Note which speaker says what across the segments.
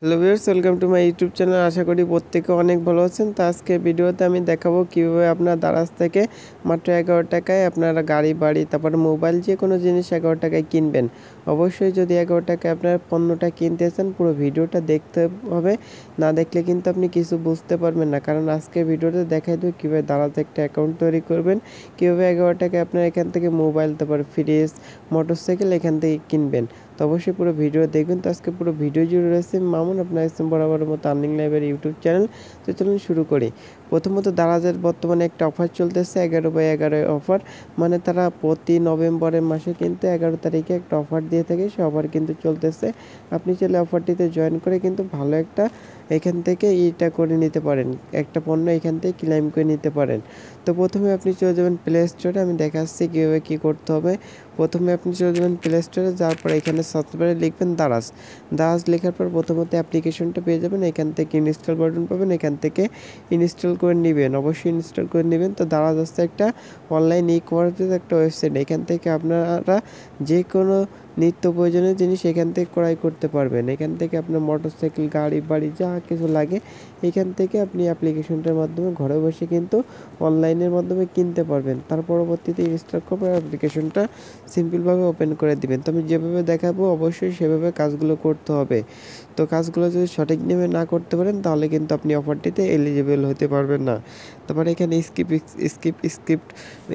Speaker 1: Hello viewers, welcome to my YouTube channel. আশা করি প্রত্যেকে অনেক ভালো আছেন। তো আজকে ভিডিওতে আমি দেখাবো কীভাবে আপনার দারাজ থেকে মাত্র 11 টাকায় আপনারা গাড়ি বাড়ি তারপরে মোবাইল যে কোনো জিনিস 11 টাকায় কিনবেন। অবশ্যই যদি 11 টাকায় আপনার পণ্যটা কিনতে চান পুরো ভিডিওটা দেখতে হবে, না দেখলে কিন্তু আপনি কিছু বুঝতে পারবেন না। কারণ আজকের ভিডিওতে দেখাই দেবো কীভাবে দারাজে একটা অ্যাকাউন্ট তৈরি করবেন, কীভাবে 11 টাকায় আপনার এখান থেকে মোবাইল তারপর ফ্রিজ মোটরসাইকেল এখান থেকে কিনবেন। তো অবশ্যই পুরো ভিডিও দেখবেন। তো আজকে পুরো ভিডিও জুড়ে রয়েছে মামুন, আপনার বরাবরের মতো আর্নিং লাইভের ইউটিউব চ্যানেল। তো চলুন শুরু করি। প্রথমত দারাজের বর্তমানে একটা অফার চলতেছে 11/11 অফার, মানে তারা প্রতি নভেম্বরের মাসে কিন্তু 11 তারিখে একটা অফার দিয়ে থাকে, সে অফার কিন্তু চলতেছে। আপনি চাইলে অফারটিতে জয়েন করে কিন্তু ভালো একটা এখান থেকে এটা করে নিতে পারেন, একটা পণ্য এখান থেকে ক্লেম করে নিতে পারেন। তো প্রথমে আপনি চলে যাবেন প্লে স্টোরে, আমি দেখাচ্ছি কীভাবে কী করতে হবে। প্রথমে আপনি চলে যাবেন প্লে স্টোরে, যাওয়ার পর এখানে সার্চ বারে লিখবেন দারাজ। দারাজ লেখার পর প্রথমত অ্যাপ্লিকেশনটা পেয়ে যাবেন, এখান থেকে ইনস্টল বাটন পাবেন, এখান থেকে ইনস্টল করে নেবেন, অবশ্যই ইনস্টল করে নেবেন। তো দারাজ হচ্ছে একটা অনলাইন ই কমার্সের একটা ওয়েবসাইট, এখান থেকে আপনারা যে কোনো নিত্য প্রয়োজনীয় জিনিস এখান থেকে ক্রয় করতে পারবেন। এখান থেকে আপনার মোটরসাইকেল গাড়ি বাড়ি যা কিছু লাগে এখান থেকে আপনি অ্যাপ্লিকেশনটার মাধ্যমে ঘরে বসে কিন্তু অনলাইনের মাধ্যমে কিনতে পারবেন। তার পরবর্তীতে ইনস্টল করে অ্যাপ্লিকেশনটা সিম্পলভাবে ওপেন করে দিবেন। তো আমি যেভাবে দেখাবো অবশ্যই সেভাবে কাজগুলো করতে হবে। তো কাজগুলো যদি সঠিক নিয়মে না করতে পারেন তাহলে কিন্তু আপনি অফারটিতে এলিজিবল হতে পারবেন না। তারপরে এখানে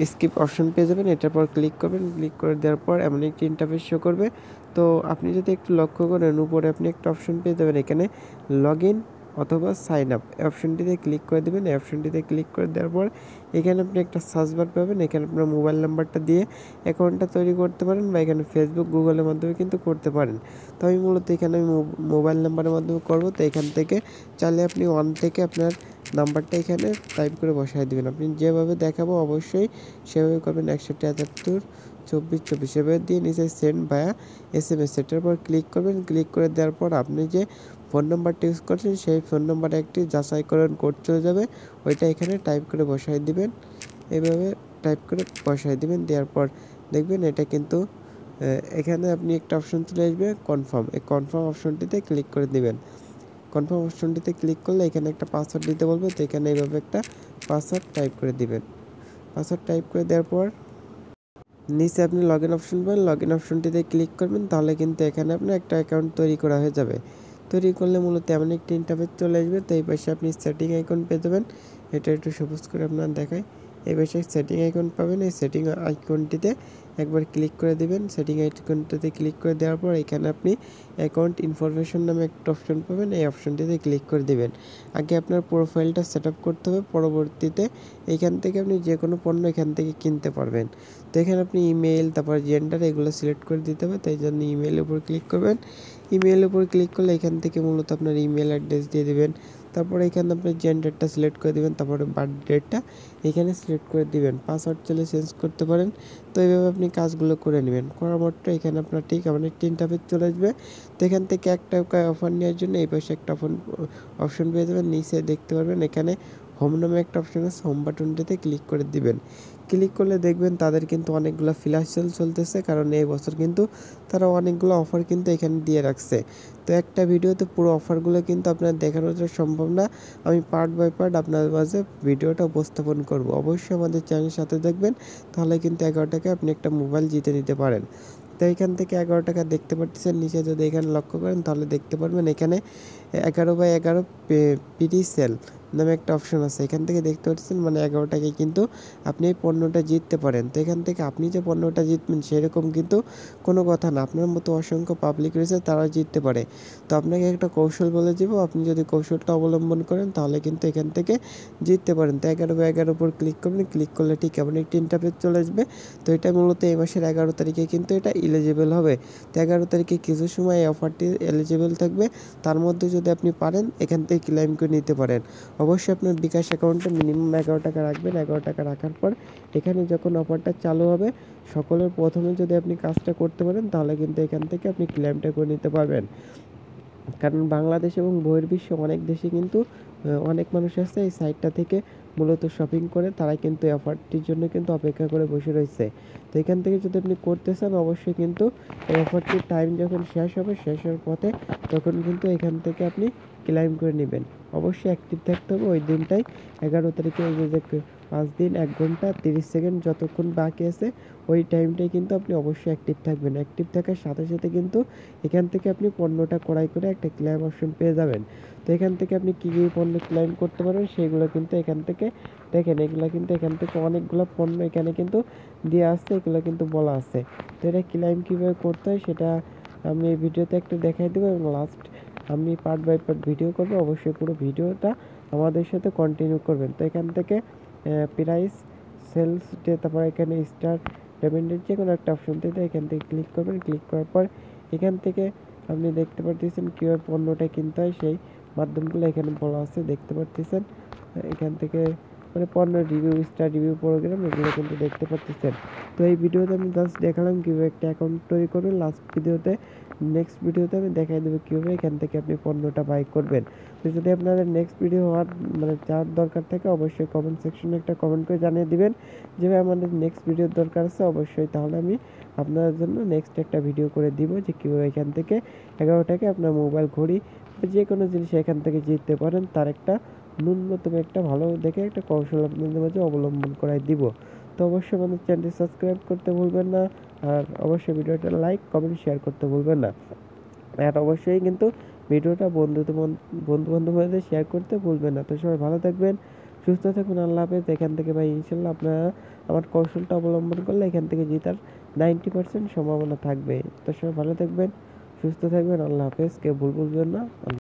Speaker 1: স্কিপ অপশন পেয়ে যাবেন, এটার পর ক্লিক করবেন। ক্লিক করে দেওয়ার পর এমন একটি ইন্টারফেস শো করবে। তো আপনি যদি একটু লক্ষ্য করেন উপরে আপনি একটা অপশন পেয়ে যাবেন, এখানে লগ ইন অথবা সাইন আপ, এই অপশনটিতে ক্লিক করে দেবেন। এই অপশনটিতে ক্লিক করে দেওয়ার পর এখানে আপনি একটা সার্চ বার পাবেন, এখানে আপনার মোবাইল নাম্বারটা দিয়ে অ্যাকাউন্টটা তৈরি করতে পারেন, বা এখানে ফেসবুক গুগলের মাধ্যমে কিন্তু করতে পারেন। তো আমি মূলত এখানে মোবাইল নাম্বারের মাধ্যমে করব। তো এখান থেকে চাইলে আপনি 1 থেকে আপনার নাম্বারটা এখানে টাইপ করে বসায় দেবেন। আপনি যেভাবে দেখাবো অবশ্যই সেভাবে করবেন। 61732424 সেভাবে দিয়ে নিচে সেন্ড ভায়া SMS, সেটার পর ক্লিক করবেন। ক্লিক করে দেওয়ার পর আপনি যে ফোন নাম্বারটা ইউজ করছেন সেই ফোন নাম্বারে একটি যাচাইকরণ কোড চলে যাবে, ওইটা এখানে টাইপ করে বসায় দিবেন। এভাবে টাইপ করে বসায় দিবেন, দেওয়ার পর দেখবেন এটা কিন্তু এখানে আপনি একটা অপশন চলে আসবে কনফার্ম, এই কনফার্ম অপশনটিতে ক্লিক করে দিবেন। কনফার্ম অপশনটিতে ক্লিক করলে এখানে একটা পাসওয়ার্ড দিতে বলবে, তো এখানে এইভাবে একটা পাসওয়ার্ড টাইপ করে দিবেন। পাসওয়ার্ড টাইপ করে দেওয়ার পর নিচে আপনি লগ ইন অপশন পাবেন, লগ ইন অপশনটিতে ক্লিক করবেন, তাহলে কিন্তু এখানে আপনার একটা অ্যাকাউন্ট তৈরি করা হয়ে যাবে। তৈরি করলে মূলত এমন একটি ইন্টারফেস চলে আসবে। তো এই পাশে আপনি সেটিং আইকন পেয়ে যাবেন, এটা একটু সবুজ করে আপনার দেখায়। এই পাশে সেটিং আইকন পাবেন, এই সেটিং আইকনটিতে একবার ক্লিক করে দিবেন। সেটিং আইকনটিতে ক্লিক করে দেওয়ার পর এখানে আপনি অ্যাকাউন্ট ইনফরমেশন নামে একটা অপশন পাবেন, এই অপশনটিতে ক্লিক করে দিবেন। আগে আপনার প্রোফাইলটা সেট আপ করতে হবে, পরবর্তীতে এখান থেকে আপনি যে কোনো পণ্য এখান থেকে কিনতে পারবেন। তো এখানে আপনি ইমেল তারপর জেন্ডার এগুলো সিলেক্ট করে দিতে হবে, তাই জন্য ইমেলের উপর ক্লিক করবেন। ইমেলের উপর ক্লিক করলে এখান থেকে মূলত আপনার ইমেল অ্যাড্রেস দিয়ে দেবেন। তারপরে এখানে আপনার জেন্ডারটা সিলেক্ট করে দেবেন, তারপরে বার্থ ডেটটা এখানে সিলেক্ট করে দিবেন। পাসওয়ার্ড চলে চেঞ্জ করতে পারেন। তো এইভাবে আপনি কাজগুলো করে নেবেন। করার মাত্র এখানে আপনার ঠিক এমন একটি ইন্টারফেস চলে আসবে। তো এখান থেকে 1 টাকায় অফার নেওয়ার জন্য এই পাশে একটা অপশন পেয়ে যাবেন, নিচে দেখতে পারবেন এখানে হোম নামে একটা অপশন আছে, হোম বাটনটিতে ক্লিক করে দিবেন। ক্লিক করলে দেখবেন তাদের কিন্তু অনেকগুলো ফ্ল্যাশ সেল চলতেছে, কারণ এই বছর কিন্তু তারা অনেকগুলো অফার কিন্তু এখানে দিয়ে রাখছে। তো একটা ভিডিওতে পুরো অফারগুলো কিন্তু আপনার দেখানো সম্ভব না, আমি পার্ট বাই পার্ট আপনার মাঝে ভিডিওটা উপস্থাপন করব। অবশ্যই আমাদের চ্যানেলের সাথে দেখবেন, তাহলে কিন্তু 11 টাকায় আপনি একটা মোবাইল জিতে নিতে পারেন। তো এখান থেকে 11 টাকা দেখতে পাচ্ছেন, নিচে যদি এখানে লক্ষ্য করেন তাহলে দেখতে পারবেন এখানে 11/11 পিডি সেল নামে একটা অপশন আছে, এখান থেকে দেখতে পাচ্ছেন মানে 11 টাকায় কিন্তু আপনি এই পণ্যটা জিততে পারেন। তো এখান থেকে আপনি যে পণ্যটা জিতবেন সেরকম কিন্তু কোনো কথা না, আপনার মতো অসংখ্য পাবলিক রয়েছে তারা জিততে পারে। তো আপনাকে একটা কৌশল বলে দিব, আপনি যদি কৌশলটা অবলম্বন করেন তাহলে কিন্তু এখান থেকে জিততে পারেন। তো 11/11 উপর ক্লিক করবেন, ক্লিক করলে ঠিক এমন একটি ইন্টারফেস চলে আসবে। তো এটা মূলত এই মাসের 11 তারিখে কিন্তু এটা এলিজিবল হবে। তো 11 তারিখে কিছু সময় এই অফারটি এলিজিবল থাকবে, তার মধ্যে যদি আপনি পারেন এখান থেকে ক্লেম করে নিতে পারেন। অবশ্যই আপনার বিকাশ অ্যাকাউন্টে মিনিমাম 11 টাকা রাখবেন। 11 টাকা রাখার পর এখানে যখন অফারটা চালু হবে সকলের প্রথমে যদি আপনি কাজটা করতে পারেন তাহলে কিন্তু এখান থেকে আপনি ক্লেমটা করে নিতে পারবেন। কারণ বাংলাদেশ এবং বহির্বিশ্বে অনেক দেশে কিন্তু অনেক মানুষ আছে এই সাইটটা থেকে মূলত শপিং করে, তারা কিন্তু এই অফারটির জন্য কিন্তু অপেক্ষা করে বসে রয়েছে। তো এখান থেকে যদি আপনি করতে চান অবশ্যই কিন্তু এই অফারটির টাইম যখন শেষ হবে, শেষ হওয়ার পথে, তখন কিন্তু এখান থেকে আপনি ক্লেইম করে নেবেন। অবশ্যই অ্যাক্টিভ থাকতে হবে ওই দিনটাই, 11 তারিখে এই যে 5 দিন 1 ঘন্টা 30 সেকেন্ড যতক্ষণ বাকি আছে ওই টাইমটাই কিন্তু আপনি অবশ্যই অ্যাক্টিভ থাকবেন। অ্যাক্টিভ থাকার সাথে সাথে কিন্তু এখান থেকে আপনি পণ্যটা ক্রয় করে একটা ক্লেম অপশন পেয়ে যাবেন। তো এখান থেকে আপনি কী কী পণ্য ক্লেম করতে পারবেন সেগুলো কিন্তু এখান থেকে দেখেন, এগুলো কিন্তু এখান থেকে অনেকগুলো পণ্য এখানে কিন্তু দেওয়া আছে, এগুলো কিন্তু বলা আছে। তো এটা ক্লেম কীভাবে করতে হয় সেটা আমি এই ভিডিওতে একটু দেখাই দেবো, এবং লাস্ট আমি পার্ট বাই পার্ট ভিডিও করবো। অবশ্যই পুরো ভিডিওটা আমাদের সাথে কন্টিনিউ করবেন। তো এখান থেকে প্রাইস, সেলস ডে, তারপর এখানে স্টার্ট পেমেন্টের যে কোনো একটা অপশন থেকে এখান থেকে ক্লিক করবেন। ক্লিক করার পর এখান থেকে আপনি দেখতে পারতেছেন কীভাবে পণ্যটা কিনতে হয়, সেই মাধ্যমগুলো এখানে বলা আছে, দেখতে পারতেছেন। এখান থেকে মানে পণ্য রিভিউ, স্টার রিভিউ প্রোগ্রাম, এগুলো কিন্তু দেখতে পারতেছেন। তো এই ভিডিওতে আমি জাস্ট দেখালাম কীভাবে একটা অ্যাকাউন্ট তৈরি করবেন। নেক্সট ভিডিওতে আমি দেখাই দেবো কীভাবে এখান থেকে আপনি পণ্যটা বাই করবেন। তো যদি আপনাদের নেক্সট ভিডিও হওয়ার মানে চাওয়ার দরকার থাকে অবশ্যই কমেন্ট সেকশনে একটা কমেন্ট করে জানিয়ে দিবেন যে ভাই আমাদের নেক্সট ভিডিওর দরকার আছে অবশ্যই, তাহলে আমি আপনাদের জন্য নেক্সট একটা ভিডিও করে দিব যে কীভাবে এখান থেকে 11 টাকায় আপনার মোবাইল, ঘড়ি বা যে কোনো জিনিস এখান থেকে জিততে পারেন, তার একটা ন্যূনতম একটা ভালো দেখে একটা কৌশল আপনাদের মাঝে অবলম্বন করাই দিব। তো অবশ্যই আমাদের চ্যানেলটি সাবস্ক্রাইব করতে ভুলবেন না, আর অবশ্যই ভিডিওটা লাইক, কমেন্ট, শেয়ার করতে ভুলবেন না। আর অবশ্যই কিন্তু ভিডিওটা বন্ধু বান্ধবদের শেয়ার করতে ভুলবেন না। তো সবাই ভালো থাকবেন, সুস্থ থাকবেন, আল্লাহ হাফেজ। এখান থেকে ভাই ইনশাল্লাহ আপনারা আমার কৌশলটা অবলম্বন করলে এখান থেকে জেতার 90% সম্ভাবনা থাকবে। তো সবাই ভালো থাকবেন, সুস্থ থাকবেন, আল্লাহ হাফেজ। কেউ ভুলবেন না।